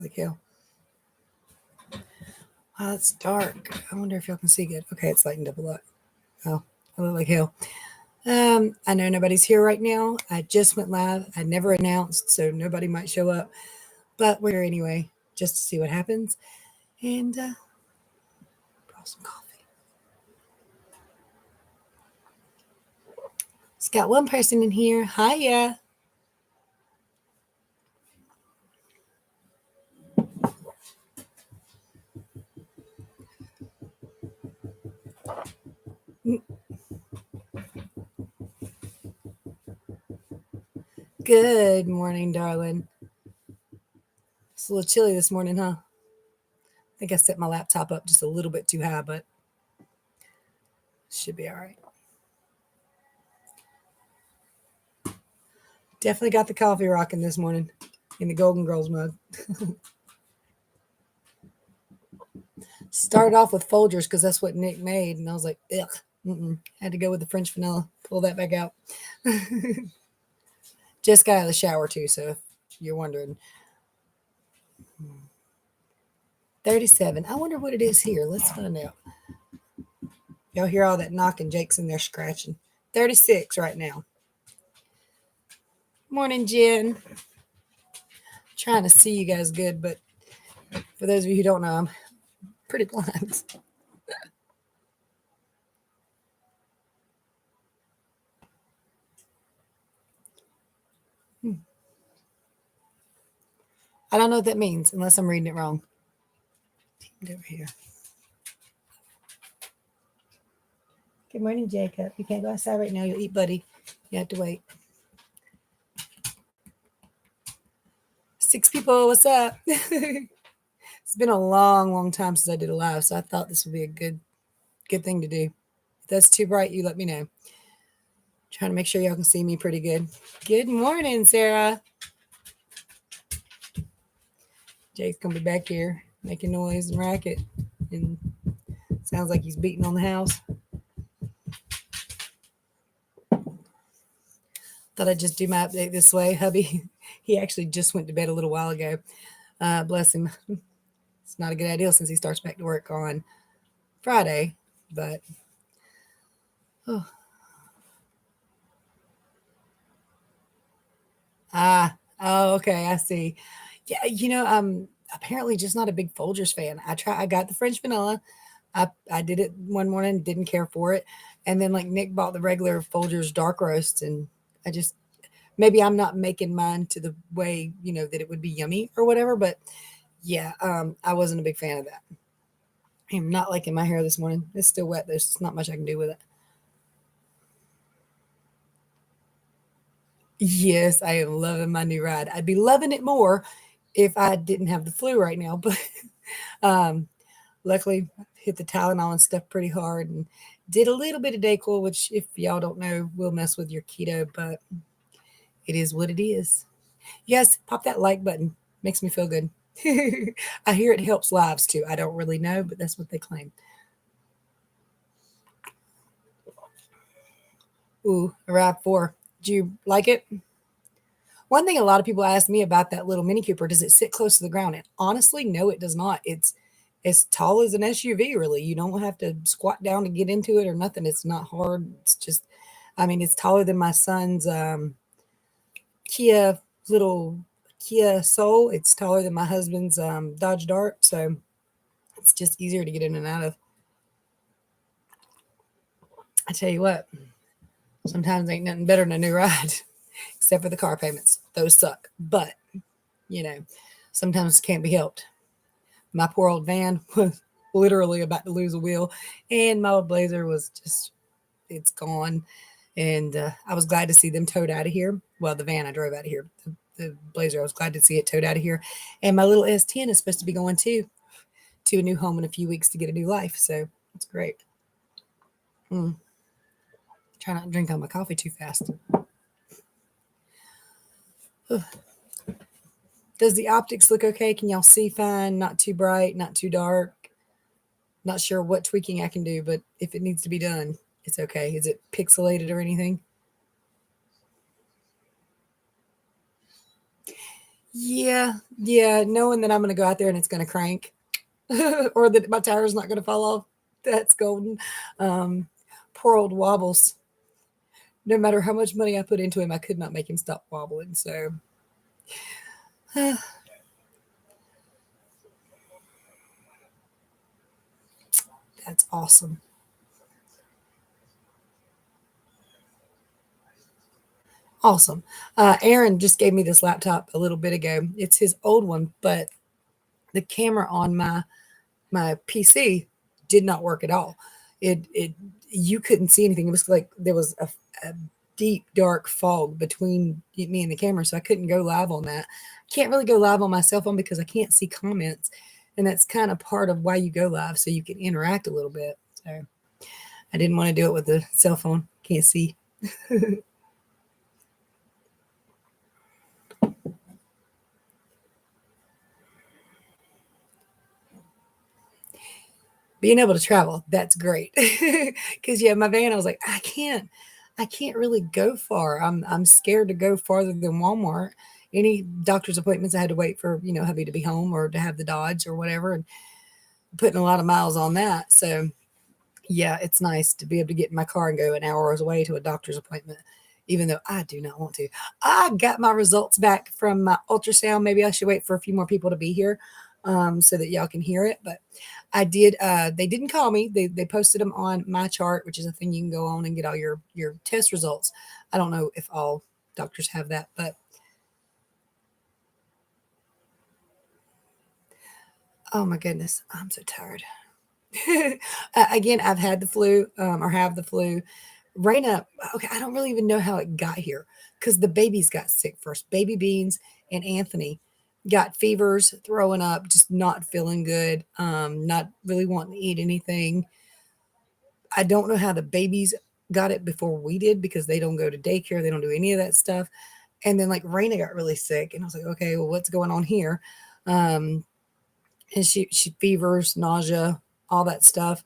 Like hell. Wow, it's dark. I wonder if y'all can see good. Okay, it's lightened up a lot. Oh, I look like hell. I know nobody's here right now. I just went live. I never announced, so nobody might show up. But we're here anyway, just to see what happens. And brought some coffee. It's got one person in here. Hiya. Good morning, darling. It's a little chilly this morning, huh? I think I set my laptop up just a little bit too high, but should be all right. Definitely got the coffee rocking this morning in the Golden Girls mug. Started off with Folgers because that's what Nick made, and I was like, ugh, had to go with the French vanilla. Pull that back out. Just got out of the shower too, so if you're wondering. 37. I wonder what it is here. Let's find out. Y'all hear all that knocking? Jake's in there scratching. 36 right now. Morning, Jen. Trying to see you guys good, but for those of you who don't know, I'm pretty blind. I don't know what that means unless I'm reading it wrong. Over here. Good morning, Jacob. You can't go outside right now. You'll eat, buddy. You have to wait. 6 people. What's up? It's been a long time since I did a live, so I thought this would be a good thing to do. If that's too bright, you let me know. Trying to make sure y'all can see me pretty good. Good morning, Sarah. Jake's gonna be back here making noise and racket, and sounds like he's beating on the house. Thought I'd just do my update this way. Hubby, he actually just went to bed a little while ago. Bless him. It's not a good idea since he starts back to work on Friday, but oh. Oh, okay, I see. Yeah, I'm apparently just not a big Folgers fan. I got the French vanilla. I did it one morning, didn't care for it. And then like Nick bought the regular Folgers dark roast, and I just maybe I'm not making mine to the way, that it would be yummy or whatever, but yeah, I wasn't a big fan of that. I'm not liking my hair this morning. It's still wet. There's not much I can do with it. Yes, I am loving my new ride. I'd be loving it more if I didn't have the flu right now, but um, luckily hit the Tylenol and stuff pretty hard and did a little bit of Dayquil, which if y'all don't know, will mess with your keto, but it is what it is. Yes, pop that like button. Makes me feel good. I hear it helps lives too. I don't really know, but that's what they claim. Ooh, arrived 4. Do you like it? One thing a lot of people ask me about that little Mini Cooper, does it sit close to the ground? And honestly, no, it does not. It's as tall as an SUV, really. You don't have to squat down to get into it or nothing. It's not hard. It's just, it's taller than my son's Kia little Kia Soul. It's taller than my husband's Dodge Dart. So it's just easier to get in and out of. I tell you what, sometimes ain't nothing better than a new ride, except for the car payments. Those suck. But, sometimes it can't be helped. My poor old van was literally about to lose a wheel, and my old Blazer was just, it's gone. And I was glad to see them towed out of here. Well, the van I drove out of here. The Blazer, I was glad to see it towed out of here. And my little S10 is supposed to be going to a new home in a few weeks to get a new life. So it's great. Try not to drink all my coffee too fast. Does the optics look okay? Can y'all see fine? Not too bright, not too dark. Not sure what tweaking I can do, but if it needs to be done, it's okay. Is it pixelated or anything? Yeah, knowing that I'm going to go out there and it's going to crank or that my tire's not going to fall off, that's golden. Um, Poor old Wobbles. No matter how much money I put into him, I could not make him stop wobbling. So that's awesome. Awesome. Aaron just gave me this laptop a little bit ago. It's his old one, but the camera on my PC did not work at all. It You couldn't see anything. It was like there was a deep dark fog between me and the camera, so I couldn't go live on that. Can't really go live on my cell phone because I can't see comments, and that's kind of part of why you go live, so you can interact a little bit. So I didn't want to do it with the cell phone. Can't see. Being able to travel, that's great. Because yeah, my van, I was like, I can't really go far. I'm scared to go farther than Walmart. Any doctor's appointments, I had to wait for hubby to be home or to have the Dodge or whatever, and putting a lot of miles on that. So yeah, it's nice to be able to get in my car and go an hour away to a doctor's appointment, even though I do not want to. I got my results back from my ultrasound. Maybe I should wait for a few more people to be here so that y'all can hear it. But I did. They didn't call me. They posted them on my chart, which is a thing you can go on and get all your test results. I don't know if all doctors have that, but oh my goodness, I'm so tired. Again, I've had the flu or have the flu. Raina, okay, I don't really even know how it got here because the babies got sick first. Baby Beans and Anthony got fevers, throwing up, just not feeling good, not really wanting to eat anything. I don't know how the babies got it before we did because they don't go to daycare, they don't do any of that stuff. And then like Raina got really sick, and I was like, okay, well, what's going on here? Um, and she fevers, nausea, all that stuff.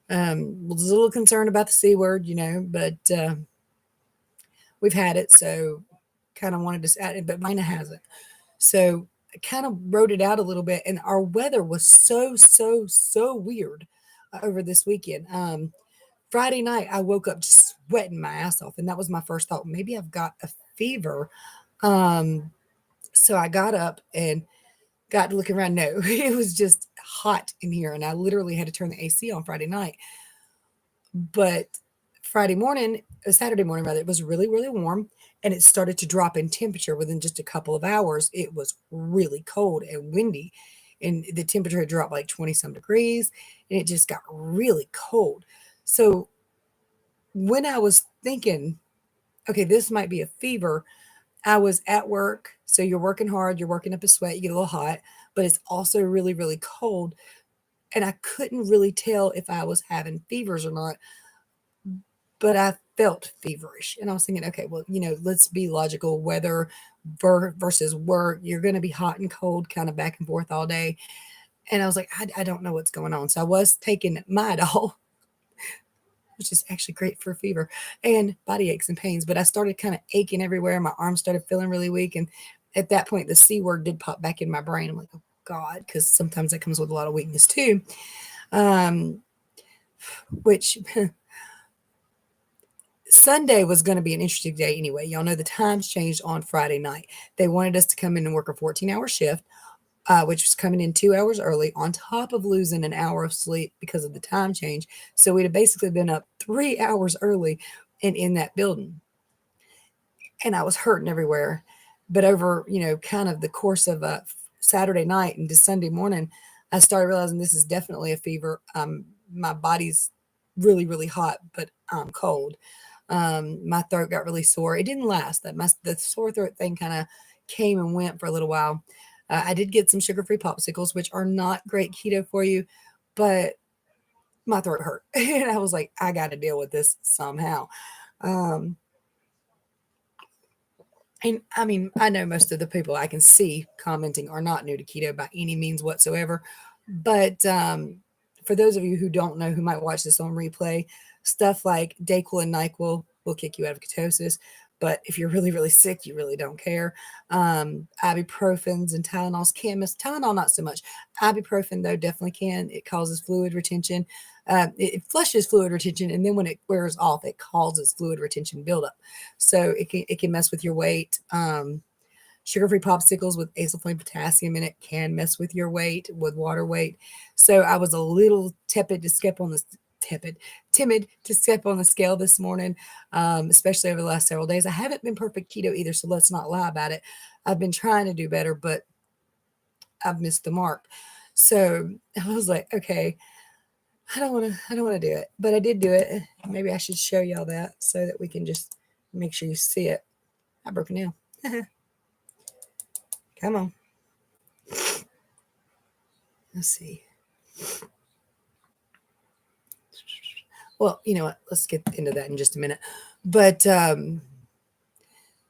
Was a little concerned about the C word, but we've had it, so kind of wanted to add it, but Mina hasn't. So I kind of wrote it out a little bit, and our weather was so weird over this weekend. Friday night, I woke up just sweating my ass off, and that was my first thought. Maybe I've got a fever. Um, so I got up and got to looking around. No, it was just hot in here, and I literally had to turn the AC on Friday night. But Saturday morning rather, it was really, really warm and it started to drop in temperature within just a couple of hours. It was really cold and windy and the temperature had dropped like 20 some degrees and it just got really cold. So when I was thinking, okay, this might be a fever, I was at work. So you're working hard, you're working up a sweat, you get a little hot, but it's also really, really cold. And I couldn't really tell if I was having fevers or not, but I felt feverish. And I was thinking, okay, well, let's be logical. Weather versus work, you're going to be hot and cold, kind of back and forth all day. And I was like, I don't know what's going on. So I was taking Midol, which is actually great for fever and body aches and pains. But I started kind of aching everywhere. My arms started feeling really weak. And at that point, the C word did pop back in my brain. I'm like, oh God, because sometimes that comes with a lot of weakness too. Um, which Sunday was going to be an interesting day anyway. Y'all know the times changed on Friday night. They wanted us to come in and work a 14-hour shift, which was coming in 2 hours early, on top of losing an hour of sleep because of the time change. So we'd have basically been up 3 hours early and in that building. And I was hurting everywhere. But over, kind of the course of Saturday night into Sunday morning, I started realizing this is definitely a fever. My body's really, really hot, but I'm cold. My throat got really sore. It didn't last. The sore throat thing kind of came and went for a little while. I did get some sugar-free popsicles, which are not great keto for you, but my throat hurt. And I was like, I got to deal with this somehow. Um, and I mean, I know most of the people I can see commenting are not new to keto by any means whatsoever. But for those of you who don't know, who might watch this on replay, stuff like Dayquil and NyQuil will kick you out of ketosis. But if you're really, really sick, you really don't care. Ibuprofens and Tylenols can miss. Tylenol, not so much. Ibuprofen, though, definitely can. It causes fluid retention. It flushes fluid retention, and then when it wears off, it causes fluid retention buildup. So it can mess with your weight. Sugar-free popsicles with acyl flame potassium in it can mess with your weight, with water weight. So I was a little tepid to step on this timid to step on the scale this morning, especially over the last several days. I haven't been perfect keto either, so let's not lie about it. I've been trying to do better, but I've missed the mark. So I was like, okay, I don't want to do it, but I did do it. Maybe I should show y'all that so that we can just make sure you see it. I broke a nail. Come on. Let's see. Well, you know what? Let's get into that in just a minute. But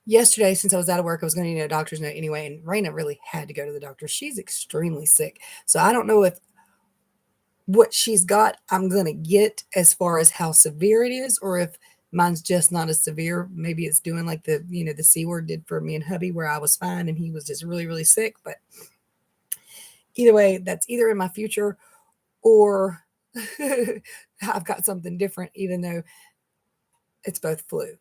yesterday, since I was out of work, I was going to need a doctor's note anyway, and Raina really had to go to the doctor. She's extremely sick. So I don't know if what she's got I'm going to get as far as how severe it is, or if mine's just not as severe. Maybe it's doing like the C word did for me and hubby, where I was fine and he was just really, really sick. But either way, that's either in my future or I've got something different, even though it's both flu,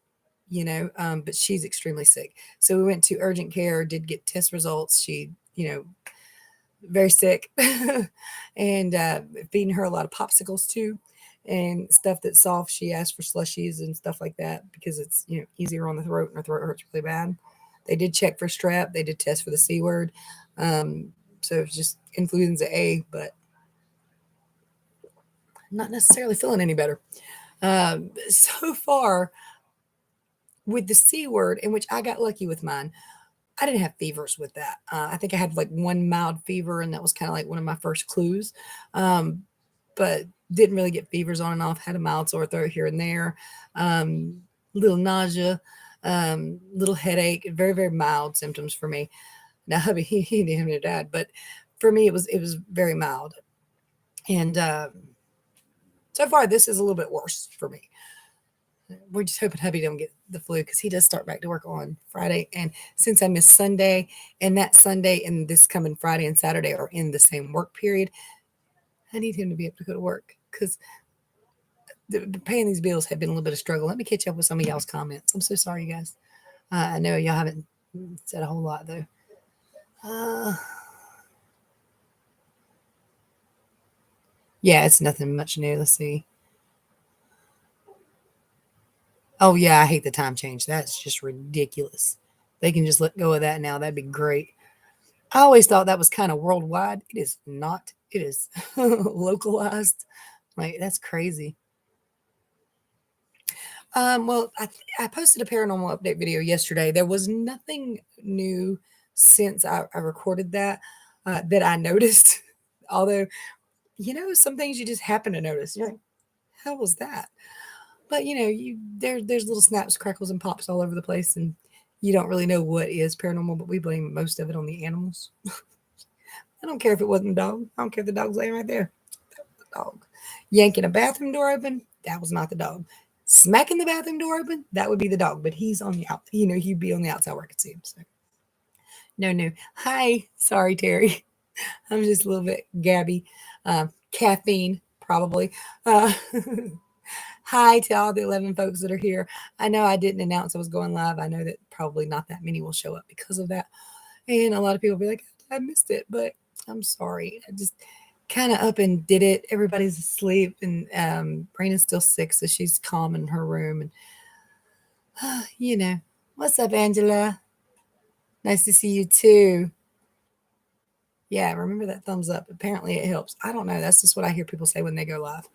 but she's extremely sick. So we went to urgent care, did get test results. She, very sick and feeding her a lot of popsicles too and stuff that's soft. She asked for slushies and stuff like that because it's, easier on the throat and her throat hurts really bad. They did check for strep. They did test for the C word. So it's just influenza A, but not necessarily feeling any better. So far with the C word, in which I got lucky with mine, I didn't have fevers with that. I think I had like one mild fever, and that was kind of like one of my first clues. But didn't really get fevers on and off. Had a mild sore throat here and there, little nausea, little headache, very, very mild symptoms for me. Now, hubby, he didn't have any dad, but for me, it was very mild. And so far, this is a little bit worse for me. We're just hoping hubby don't get the flu because he does start back to work on Friday. And since I missed Sunday, and that Sunday and this coming Friday and Saturday are in the same work period, I need him to be able to go to work because paying these bills have been a little bit of struggle. Let me catch up with some of y'all's comments. I'm so sorry, you guys. I know y'all haven't said a whole lot though. Yeah, it's nothing much new. Let's see. Oh yeah, I hate the time change. That's just ridiculous. They can just let go of that now. That'd be great. I always thought that was kind of worldwide. It is not. It is localized. Like that's crazy. Well, I posted a paranormal update video yesterday. There was nothing new since I recorded that that I noticed. Although, some things you just happen to notice. You're like, how was that? But there's little snaps, crackles, and pops all over the place, and you don't really know what is paranormal. But we blame most of it on the animals. I don't care if it wasn't a dog. I don't care if the dog's laying right there. That was the dog. Yanking a bathroom door open, that was not the dog. Smacking the bathroom door open, that would be the dog. But he's on the out. He'd be on the outside where I could see him. So no, no. Hi, sorry, Terry. I'm just a little bit gabby. Caffeine, probably. Hi to all the 11 folks that are here. I know I didn't announce I was going live. I know that probably not that many will show up because of that. And a lot of people will be like, I missed it, but I'm sorry. I just kind of up and did it. Everybody's asleep, and Brina's still sick, so she's calm in her room. And what's up, Angela? Nice to see you too. Yeah, remember that thumbs up. Apparently, it helps. I don't know. That's just what I hear people say when they go live.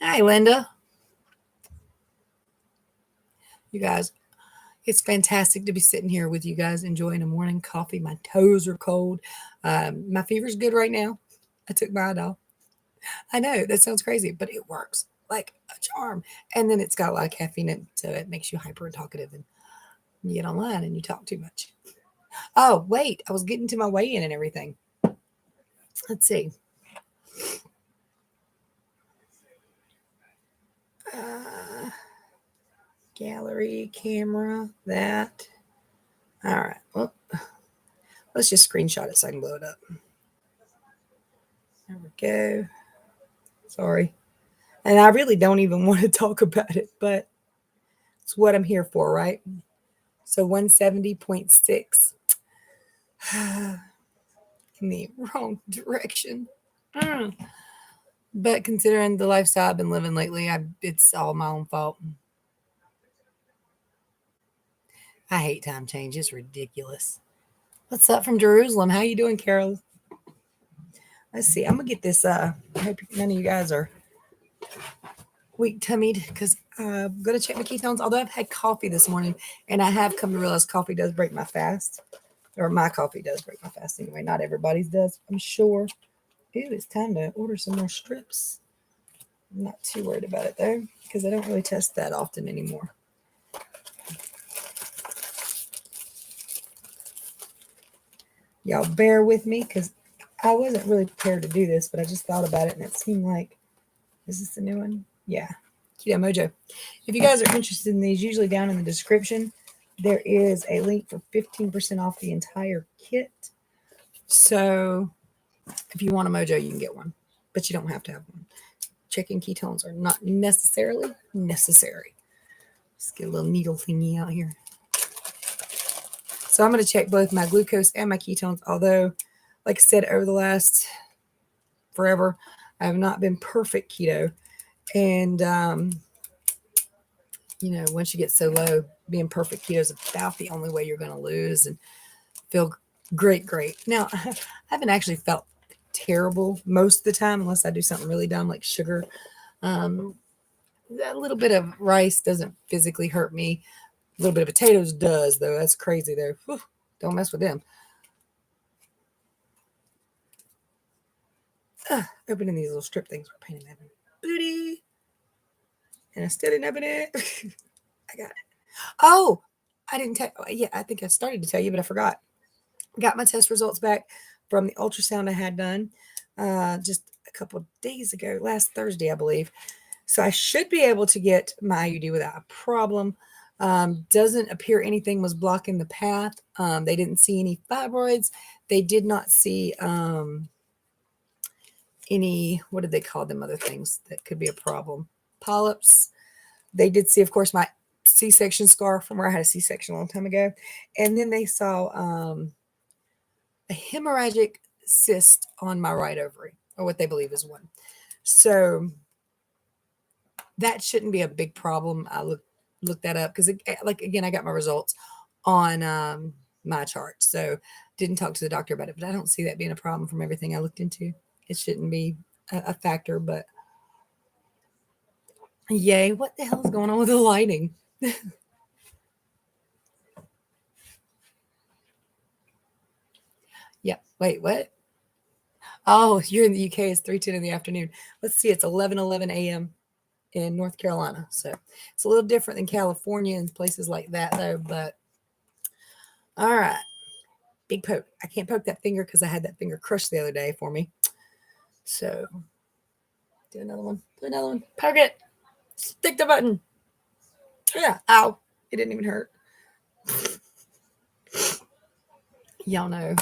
Hi, Linda. You guys, it's fantastic to be sitting here with you guys enjoying a morning coffee. My toes are cold. My fever's good right now. I took my Idol. I know that sounds crazy, but it works like a charm. And then it's got a lot of caffeine in it, so it makes you hyper talkative and you get online and you talk too much. Oh, wait, I was getting to my weigh-in and everything. Let's see. Gallery, camera, that. All right. Well, let's just screenshot it so I can blow it up. There we go. Sorry. And I really don't even want to talk about it, but it's what I'm here for, right? So 170.6 in the wrong direction. But considering the lifestyle I've been living lately, it's all my own fault. I hate time change. It's ridiculous. What's up from Jerusalem? How you doing, Carol? Let's see. I'm gonna get this. I hope none of you guys are weak tummied because I'm gonna check my ketones. Although I've had coffee this morning, and I have come to realize coffee does break my fast, or my coffee does break my fast anyway. Not everybody's does, I'm sure. Ooh, it's time to order some more strips. I'm not too worried about it though, because I don't really test that often anymore. Y'all bear with me because I wasn't really prepared to do this, but I just thought about it and it seemed like, is this the new one? Yeah. Keto Mojo. If you guys are interested in these, usually down in the description, there is a link for 15% off the entire kit. So if you want a Mojo, you can get one, but you don't have to have one. Checking ketones are not necessarily necessary. Let's get a little needle thingy out here. So I'm going to check both my glucose and my ketones, although, like I said, over the last forever, I have not been perfect keto. And, you know, once you get so low, being perfect keto is about the only way you're going to lose and feel great. Now, I haven't actually felt terrible most of the time, unless I do something really dumb like sugar. A little bit of rice doesn't physically hurt me. A little bit of potatoes does, though. That's crazy, though. Whew, don't mess with them. Opening these little strip things for painting that booty. And I still didn't open it. I got it. Oh, I didn't tell you. Yeah, I think I started to tell you, but I forgot. Got my test results back from the ultrasound I had done just a couple of days ago, last Thursday, I believe. So I should be able to get my IUD without a problem. Doesn't appear anything was blocking the path. They didn't see any fibroids. They did not see any, what did they call them, other things that could be a problem? Polyps. They did see, of course, my C-section scar from where I had a C-section a long time ago. And then they saw a hemorrhagic cyst on my right ovary, or what they believe is one. So that shouldn't be a big problem. I looked that up because, like, again, I got my results on my chart. So didn't talk to the doctor about it, but I don't see that being a problem from everything I looked into. It shouldn't be a factor, but yay. What the hell is going on with the lighting? Yeah. Wait, what? Oh, you're in the UK. It's 3:10 in the afternoon. Let's see. It's 11:11 a.m. in North Carolina. So it's a little different than California and places like that, though. But all right. Big poke. I can't poke that finger because I had that finger crushed the other day for me. So do another one. Do another one. Poke it. Stick the button. Yeah. Ow. It didn't even hurt. Y'all know.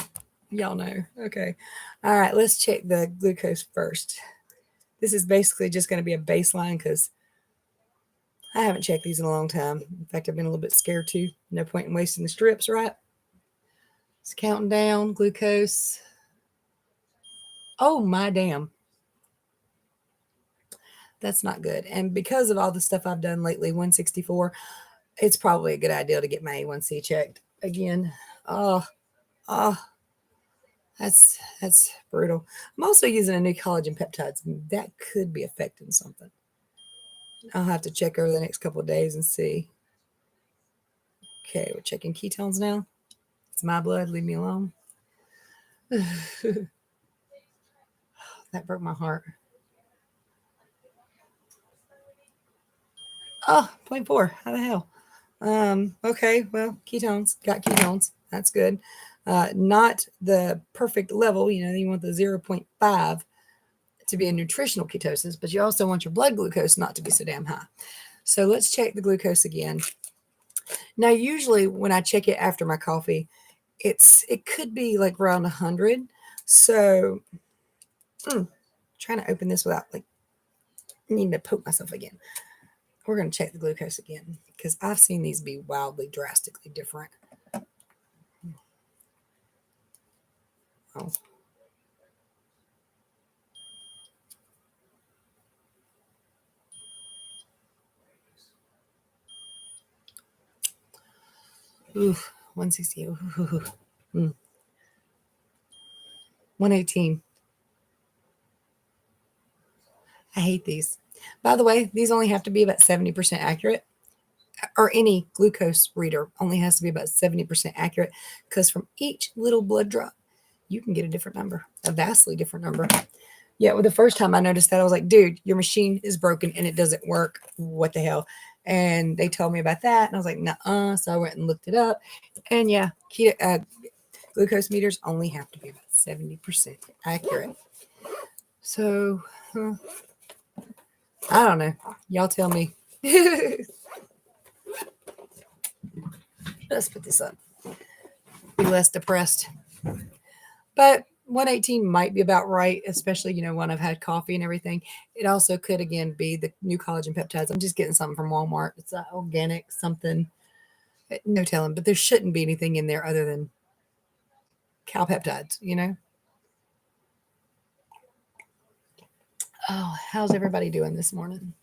Y'all know. Okay. All right. Let's check the glucose first. This is basically just going to be a baseline because I haven't checked these in a long time. In fact, I've been a little bit scared too. No point in wasting the strips, right? It's counting down glucose. Oh, my damn. That's not good. And because of all the stuff I've done lately, 164, it's probably a good idea to get my A1C checked again. Oh, that's brutal. I'm also using a new collagen peptides. That could be affecting something. I'll have to check over the next couple of days and see. Okay, we're checking ketones now. It's my blood. Leave me alone. That broke my heart. Oh, 0.4. How the hell? Okay, well, ketones. Got ketones. That's good. Not the perfect level. You know, you want the 0.5 to be a nutritional ketosis, but you also want your blood glucose not to be so damn high. So let's check the glucose again. Now, usually when I check it after my coffee, it could be like around 100. So, trying to open this without like needing to poke myself again. We're going to check the glucose again because I've seen these be wildly, drastically different. Oh. Ooh, 160. Ooh, 118. I hate these. By the way, these only have to be about 70% accurate, or any glucose reader only has to be about 70% accurate, because from each little blood drop, you can get a different number, a vastly different number. Yeah, well, the first time I noticed that, I was like, dude, your machine is broken and it doesn't work. What the hell? And they told me about that, and I was like, nuh-uh. So I went and looked it up. And yeah, glucose meters only have to be about 70% accurate. So, I don't know. Y'all tell me. Let's put this up. Be less depressed. But 118 might be about right, especially, when I've had coffee and everything. It also could, again, be the new collagen peptides. I'm just getting something from Walmart. It's organic something. No telling. But there shouldn't be anything in there other than cow peptides. Oh, how's everybody doing this morning?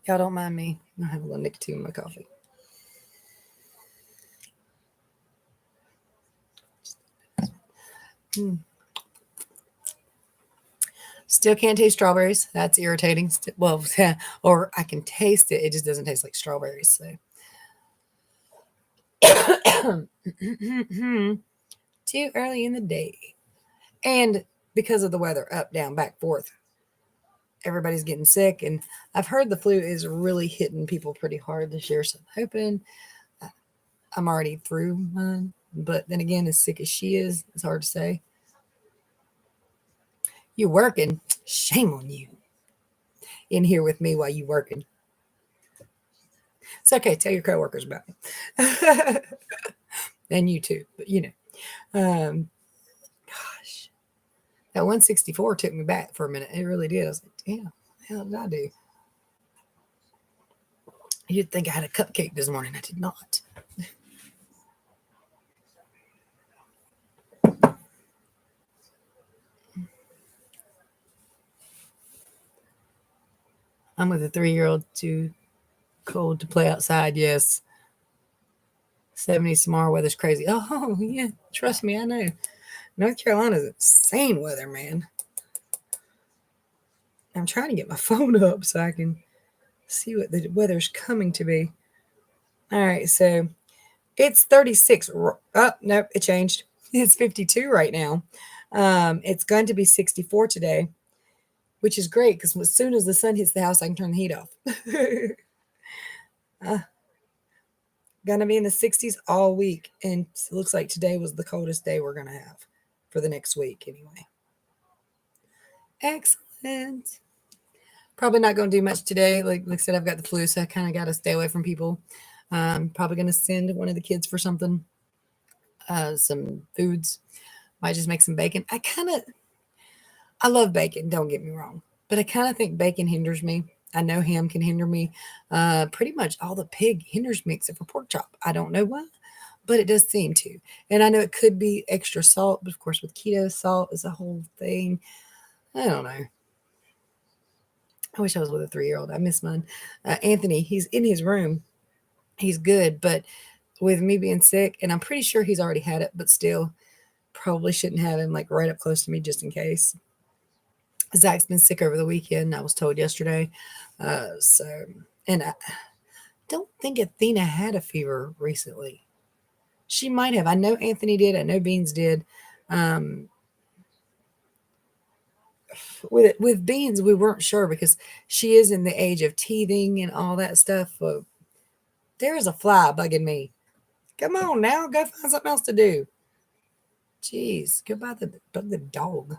Y'all don't mind me. I have a little nicotine in my coffee. Still can't taste strawberries. That's irritating. Well, or I can taste it. It just doesn't taste like strawberries. So. Too early in the day. And because of the weather, up, down, back, forth, everybody's getting sick. And I've heard the flu is really hitting people pretty hard this year. So I'm hoping I'm already through mine. But then again, as sick as she is, it's hard to say. You working? Shame on you. In here with me while you working. It's okay. Tell your coworkers about it. And you too. But gosh, that 164 took me back for a minute. It really did. I was like, damn, what the hell did I do? You'd think I had a cupcake this morning. I did not. I'm with a 3-year-old, too cold to play outside. Yes. 70s tomorrow. Weather's crazy. Oh, yeah. Trust me, I know. North Carolina's insane weather, man. I'm trying to get my phone up so I can see what the weather's coming to be. All right, so it's 36. Oh, nope, it changed. It's 52 right now. It's going to be 64 today, which is great because as soon as the sun hits the house, I can turn the heat off. Going to be in the 60s all week, and it looks like today was the coldest day we're going to have for the next week anyway. Excellent. Probably not going to do much today. Like I said, I've got the flu, so I kind of got to stay away from people. Probably going to send one of the kids for something, some foods. Might just make some bacon. I love bacon, don't get me wrong, but I kind of think bacon hinders me. I know ham can hinder me. Pretty much all the pig hinders me except for pork chop. I don't know why, but it does seem to. And I know it could be extra salt, but of course with keto, salt is a whole thing. I don't know. I wish I was with a 3-year-old. I miss mine. Anthony, he's in his room. He's good, but with me being sick, and I'm pretty sure he's already had it, but still probably shouldn't have him like right up close to me just in case. Zach's been sick over the weekend. I was told yesterday. And I don't think Athena had a fever recently. She might have. I know Anthony did. I know Beans did. With Beans, we weren't sure because she is in the age of teething and all that stuff. There is a fly bugging me. Come on now, go find something else to do. Jeez, go bug the dog.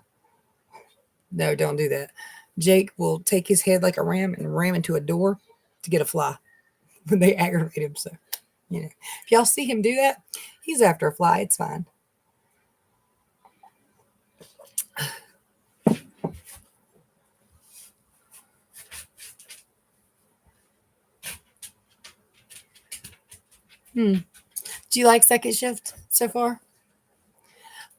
No, don't do that. Jake will take his head like a ram and ram into a door to get a fly. when they aggravate him. So, if y'all see him do that, he's after a fly. It's fine. Do you like second shift so far?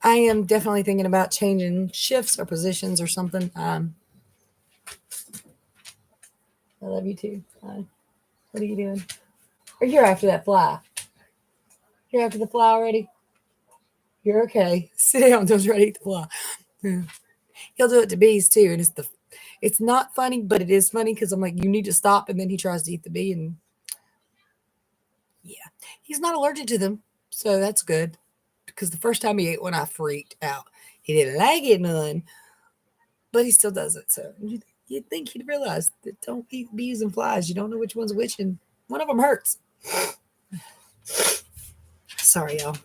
I am definitely thinking about changing shifts or positions or something. I love you too. What are you doing? Or you're after that fly? You're after the fly already? You're okay. Sit down. Don't try to eat the fly. Yeah. He'll do it to bees too, and it's not funny, but it is funny because I'm like, you need to stop, and then he tries to eat the bee, and yeah, he's not allergic to them, so that's good. Because the first time he ate one, I freaked out. He didn't like it none, but he still does it. So you'd think he'd realize that don't eat bees and flies. You don't know which one's which, and one of them hurts. Sorry, y'all.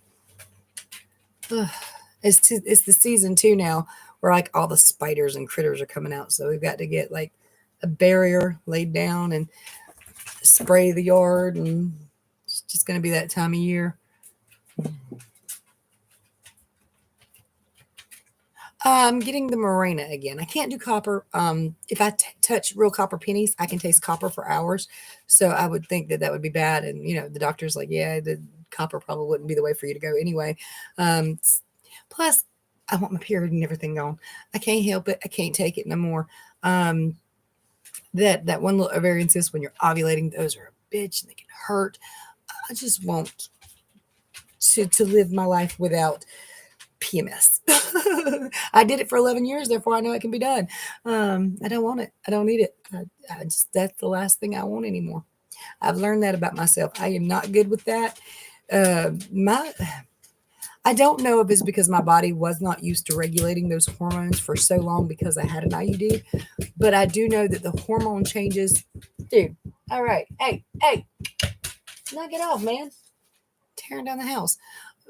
It's the season too now where like all the spiders and critters are coming out. So we've got to get like a barrier laid down and spray the yard, and it's just going to be that time of year. I'm getting the Morena again. I can't do copper. If I touch real copper pennies, I can taste copper for hours. So I would think that that would be bad. And, the doctor's like, yeah, the copper probably wouldn't be the way for you to go anyway. Plus, I want my period and everything gone. I can't help it. I can't take it no more. That one little ovarian cyst when you're ovulating, those are a bitch and they can hurt. I just want to live my life without PMS. I did it for 11 years, therefore I know it can be done. I don't want it. I don't need it. That's the last thing I want anymore. I've learned that about myself. I am not good with that. I don't know if it's because my body was not used to regulating those hormones for so long because I had an IUD, but I do know that the hormone changes. Dude, all right. Hey, knock it off, man. Tearing down the house.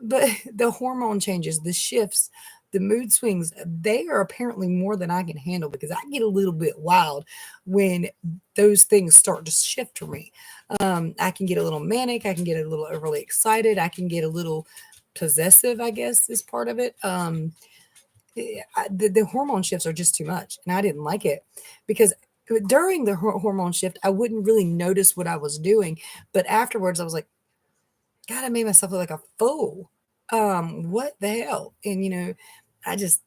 But the hormone changes, the shifts, the mood swings, they are apparently more than I can handle because I get a little bit wild when those things start to shift for me. I can get a little manic. I can get a little overly excited. I can get a little possessive, I guess, is part of it. The hormone shifts are just too much. And I didn't like it because during the hormone shift, I wouldn't really notice what I was doing. But afterwards, I was like, God, I made myself look like a fool. What the hell? And I just,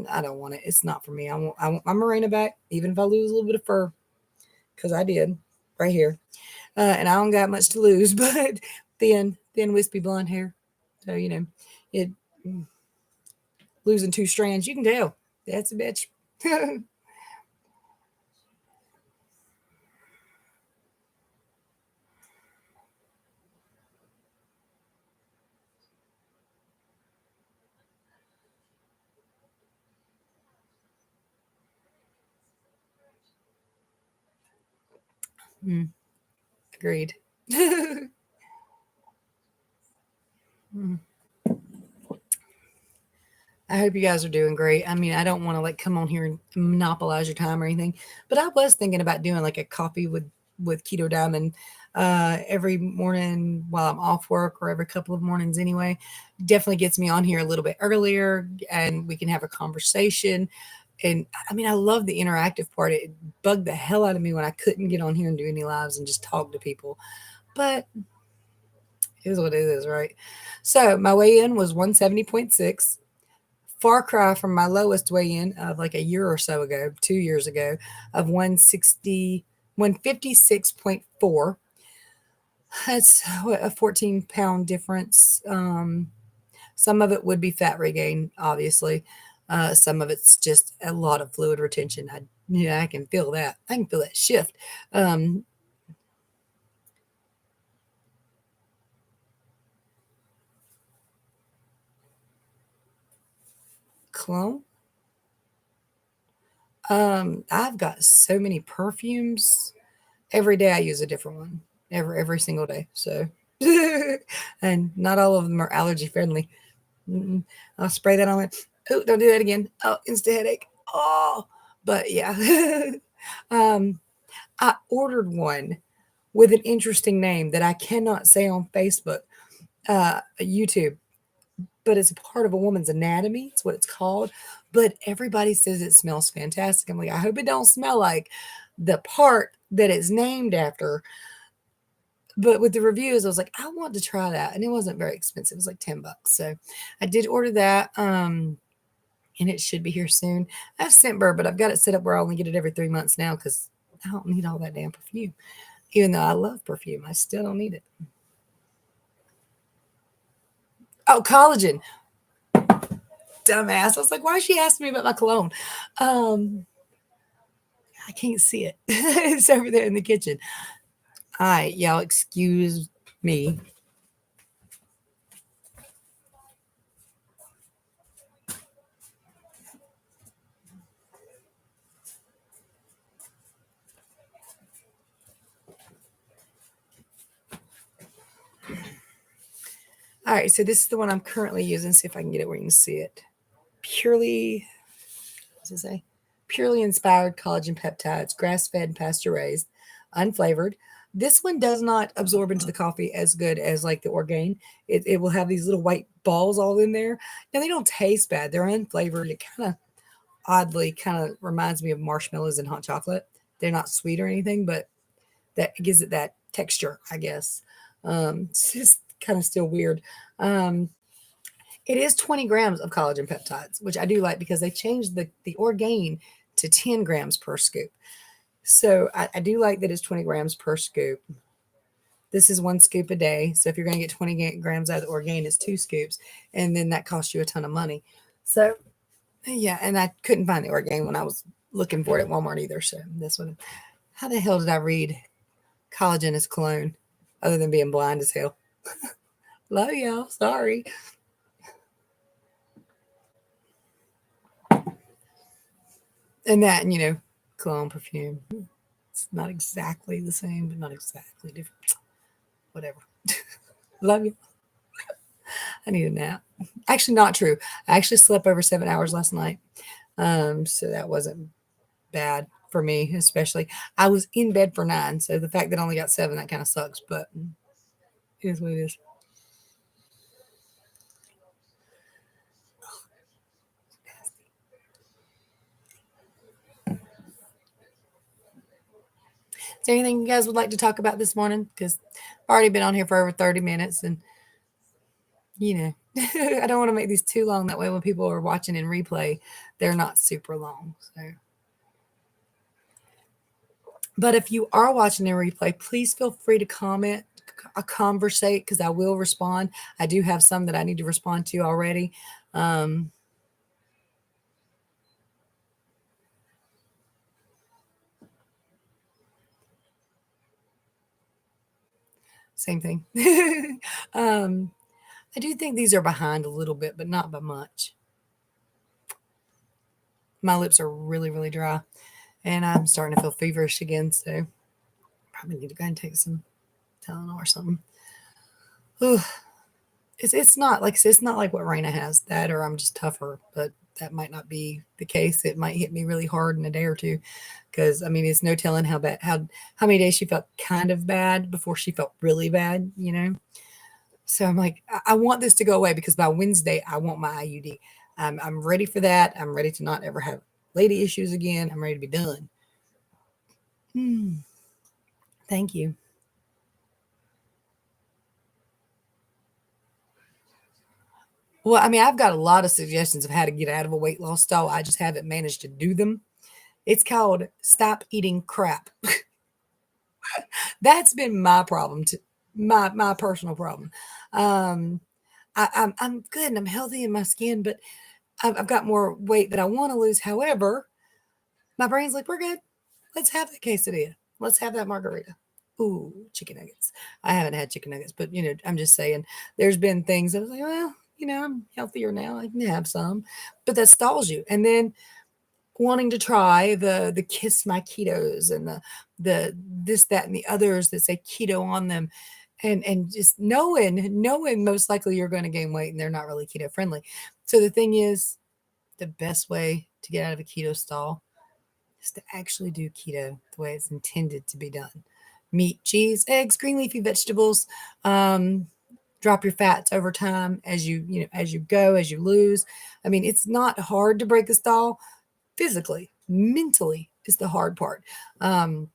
I don't want it. It's not for me. I want my Morena back, even if I lose a little bit of fur, because I did right here. And I don't got much to lose, but thin, wispy blonde hair. So, it losing 2 strands, you can tell. That's a bitch. Mm, agreed. Mm. I hope you guys are doing great. I mean, I don't want to like come on here and monopolize your time or anything, but I was thinking about doing like a coffee with Keto Diamond every morning while I'm off work or every couple of mornings anyway. Definitely gets me on here a little bit earlier and we can have a conversation. And I mean, I love the interactive part. It bugged the hell out of me when I couldn't get on here and do any lives and just talk to people. But it is what it is, right? So my weigh in was 170.6. Far cry from my lowest weigh in of like a year or so ago, 2 years ago, of 156.4. That's a 14-pound difference. Some of it would be fat regain, obviously. Some of it's just a lot of fluid retention. I can feel that. I can feel that shift. Clone. I've got so many perfumes. Every day I use a different one. Every single day. So, and not all of them are allergy friendly. Mm-mm. I'll spray that on it. Oh, don't do that again. Oh, instant headache. Oh, but yeah. um, I ordered one with an interesting name that I cannot say on Facebook, YouTube, but it's a part of a woman's anatomy. It's what it's called. But everybody says it smells fantastic. I'm like, I hope it don't smell like the part that it's named after. But with the reviews, I was like, I want to try that. And it wasn't very expensive. It was like $10. So I did order that. And it should be here soon. I have Scentbird, but I've got it set up where I only get it every 3 months now because I don't need all that damn perfume. Even though I love perfume, I still don't need it. Oh, collagen. Dumbass. I was like, why is she asking me about my cologne? I can't see it. It's over there in the kitchen. All right, y'all, excuse me. All right, so this is the one I'm currently using. See if I can get it where you can see it. Purely, what's it say? Purely inspired collagen peptides, grass-fed and pasture-raised, unflavored. This one does not absorb into the coffee as good as like the Orgain. It will have these little white balls all in there. Now they don't taste bad. They're unflavored. It kind of oddly kind of reminds me of marshmallows and hot chocolate. They're not sweet or anything, but that gives it that texture, I guess. It's just kind of still weird. Um, it is 20 grams of collagen peptides, which I do like because they changed the Orgain to 10 grams per scoop. So I do like that it's 20 grams per scoop. This is 1 scoop a day. So if you're going to get 20 grams out of the Orgain, it's 2 scoops. And then that costs you a ton of money. So, yeah. And I couldn't find the Orgain when I was looking for it at Walmart either. So this one, how the hell did I read collagen is cologne other than being blind as hell? Love y'all. Sorry. And that, cologne perfume. It's not exactly the same, but not exactly different. Whatever. Love you. I need a nap. Actually, not true. I actually slept over 7 hours last night. So that wasn't bad for me, especially. I was in bed for 9. So the fact that I only got 7, that kind of sucks, but it is what it is. Is there anything you guys would like to talk about this morning? Because I've already been on here for over 30 minutes and I don't want to make these too long. That way, when people are watching in replay, they're not super long. So, but if you are watching in replay, please feel free to comment, conversate, because I will respond. I do have some that I need to respond to already. Same thing. I do think these are behind a little bit, but not by much. My lips are really, really dry, and I'm starting to feel feverish again. So probably need to go ahead and take some Tylenol or something. Ooh, it's not like it's not like what Raina has that, or I'm just tougher, but that might not be the case. It might hit me really hard in a day or two, because I mean, it's no telling how bad how many days she felt kind of bad before she felt really bad. So I'm like, I want this to go away because by Wednesday I want my IUD. I'm ready for that. I'm ready to not ever have lady issues again. I'm ready to be done. Thank you. Well, I mean, I've got a lot of suggestions of how to get out of a weight loss stall. I just haven't managed to do them. It's called stop eating crap. That's been my problem, my personal problem. Um, I'm good and I'm healthy in my skin, but I've got more weight that I want to lose. However, my brain's like, we're good. Let's have that quesadilla. Let's have that margarita. Ooh, chicken nuggets. I haven't had chicken nuggets, but I'm just saying there's been things I was like, well, I'm healthier now. I can have some, but that stalls you. And then wanting to try the kiss my ketos and the this, that, and the others that say keto on them. And just knowing most likely you're going to gain weight and they're not really keto friendly. So the thing is, the best way to get out of a keto stall is to actually do keto the way it's intended to be done. meat, cheese, eggs, green leafy vegetables. Um, Drop your fats over time as as you go, as you lose. I mean, it's not hard to break a stall physically. Mentally is the hard part. Um,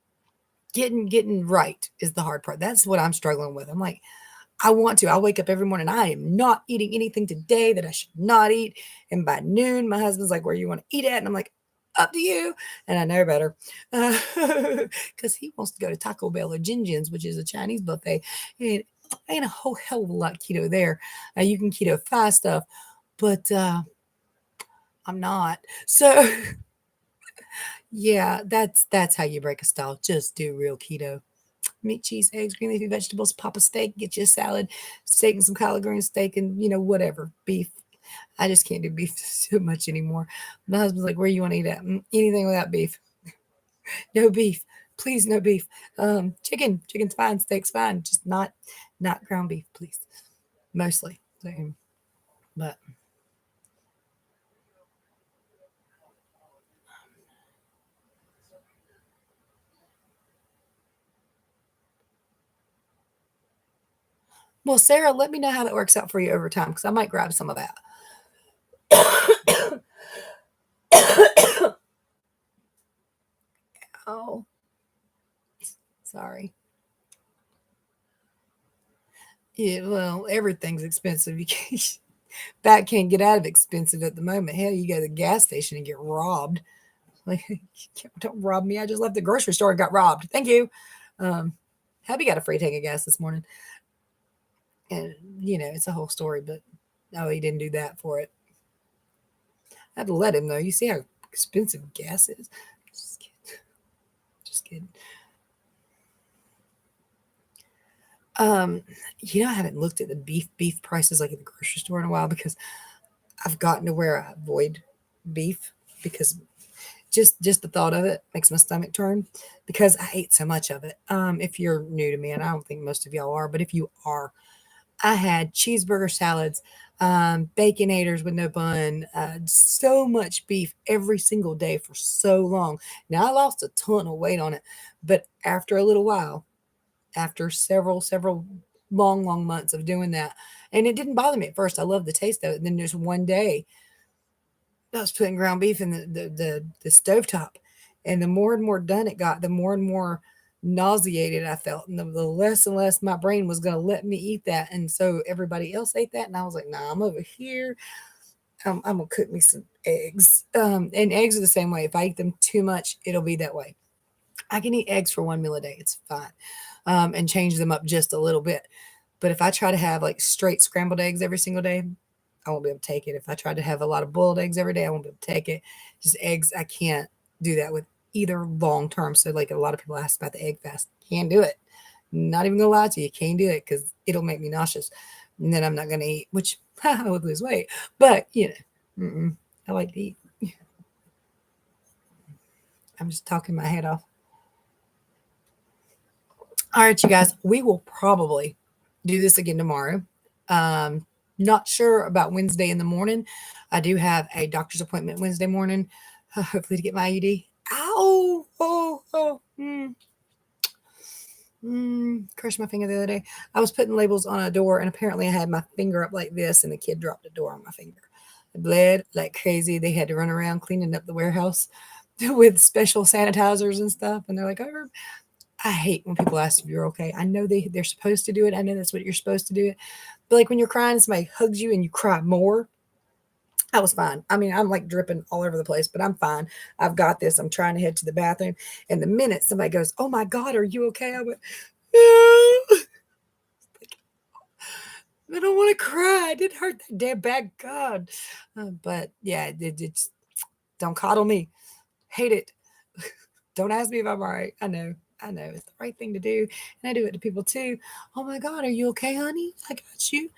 getting right is the hard part. That's what I'm struggling with. I'm like, I want to. I wake up every morning. I am not eating anything today that I should not eat. And by noon, my husband's like, "Where you want to eat at?" And I'm like, "Up to you." And I know better because he wants to go to Taco Bell or Jin Jin's, which is a Chinese buffet. And ain't a whole hell of a lot of keto there. You can keto fast stuff, but I'm not. So yeah, that's how you break a stall. Just do real keto. Meat, cheese, eggs, green leafy vegetables, pop a steak, get you a salad, steak and some collard green steak and, whatever, beef. I just can't do beef so much anymore. My husband's like, where you want to eat at? Anything without beef. No beef. Please, no beef. Chicken. Chicken's fine. Steak's fine. Just not ground beef, please. Mostly. So, but well, Sarah, let me know how that works out for you over time because I might grab some of that. Oh, sorry. Yeah, well, everything's expensive. You can't, that can't get out of expensive at the moment. Hell, you go to the gas station and get robbed. Like, don't rob me. I just left the grocery store and got robbed. Thank you. Um, Hubby got a free tank of gas this morning. And, it's a whole story, but no, he didn't do that for it. I had to let him, though. You see how expensive gas is. Just kidding. Just kidding. Um, I haven't looked at the beef prices like at the grocery store in a while because I've gotten to where I avoid beef because just the thought of it makes my stomach turn because I ate so much of it. If you're new to me, and I don't think most of y'all are, but if you are, I had cheeseburger salads, baconators with no bun, so much beef every single day for so long. Now I lost a ton of weight on it, but after a little while, after several long months of doing that, and it didn't bother me at first. I loved the taste of it. And then there's one day I was putting ground beef in the stovetop. And the more and more done it got, the more and more nauseated I felt. And the less and less my brain was going to let me eat that. And so everybody else ate that. And I was like, nah, I'm over here. I'm going to cook me some eggs. And eggs are the same way. If I eat them too much, it'll be that way. I can eat eggs for one meal a day. It's fine. And change them up just a little bit. But if I try to have like straight scrambled eggs every single day, I won't be able to take it. If I tried to have a lot of boiled eggs every day, I won't be able to take it. Just eggs, I can't do that with either long term. So, like a lot of people ask about the egg fast, can't do it. Not even gonna lie to you, can't do it because it'll make me nauseous, and then I'm not gonna eat, which I would lose weight. But I like to eat. I'm just talking my head off. All right, you guys, we will probably do this again tomorrow. Not sure about Wednesday in the morning. I do have a doctor's appointment Wednesday morning, hopefully to get my IUD. Ow! Crushed my finger the other day. I was putting labels on a door, and apparently I had my finger up like this, and the kid dropped the door on my finger. It bled like crazy. They had to run around cleaning up the warehouse with special sanitizers and stuff. And they're like, oh, I hate when people ask if you're okay. I know they're supposed to do it. I know that's what you're supposed to do it. But like when you're crying and somebody hugs you and you cry more, I was fine. I mean, I'm like dripping all over the place, but I'm fine. I've got this. I'm trying to head to the bathroom. And the minute somebody goes, oh my God, are you okay? I went, no. I don't want to cry. I didn't hurt that damn bad. God. But yeah, it's don't coddle me. Hate it. Don't ask me if I'm all right. I know. I know. It's the right thing to do. And I do it to people too. Oh my God, are you okay, honey? I got you.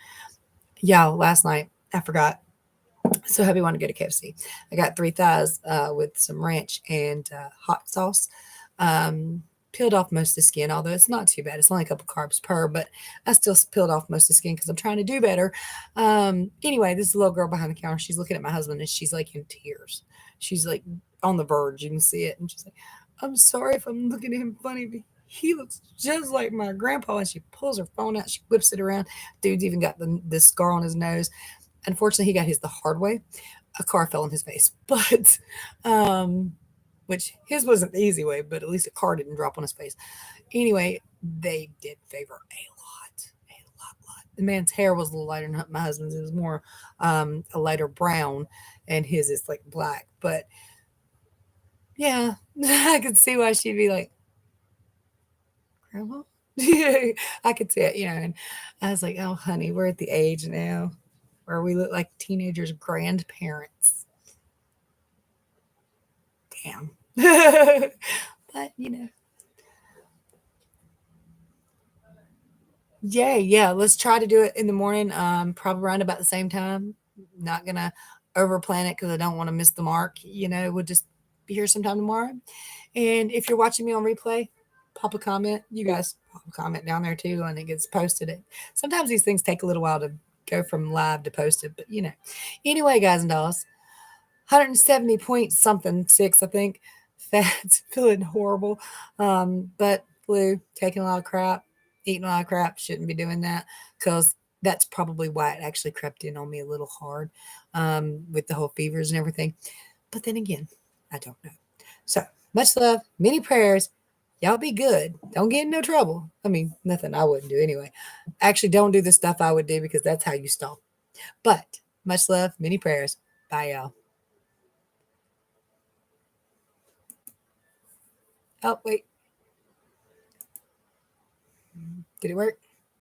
Y'all, last night, I forgot. So hubby wanted to go to KFC. I got 3 thighs with some ranch and hot sauce. Peeled off most of the skin, although it's not too bad. It's only a couple carbs per, but I still peeled off most of the skin because I'm trying to do better. Anyway, this little girl behind the counter, she's looking at my husband and she's like in tears. She's like on the verge. You can see it. And she's like, I'm sorry if I'm looking at him funny, but he looks just like my grandpa. And she pulls her phone out, she whips it around. Dude's even got this scar on his nose. Unfortunately, he got his the hard way. A car fell in his face, but which his wasn't the easy way, but at least a car didn't drop on his face. Anyway, they did favor a lot. The man's hair was a little lighter than my husband's. It was more a lighter brown, and his is like black. But yeah, I could see why she'd be like, Grandma? I could see it, and I was like, oh, honey, we're at the age now where we look like teenagers' grandparents. Damn. But, yeah, let's try to do it in the morning, probably around about the same time. Not gonna over plan it because I don't want to miss the mark. We'll just be here sometime tomorrow. And if you're watching me on replay, pop a comment. You guys pop a comment down there too, and it gets posted. Sometimes these things take a little while to go from live to posted, but Anyway, guys and dolls, 170 point something 6, I think. Fat, feeling horrible. But flu, taking a lot of crap, eating a lot of crap. Shouldn't be doing that because that's probably why it actually crept in on me a little hard with the whole fevers and everything. But then again, I don't know. So much love, many prayers. Y'all be good. Don't get in no trouble. I mean, nothing I wouldn't do anyway. Actually, don't do the stuff I would do because that's how you stop. But much love, many prayers. Bye, y'all. Oh, wait. Did it work?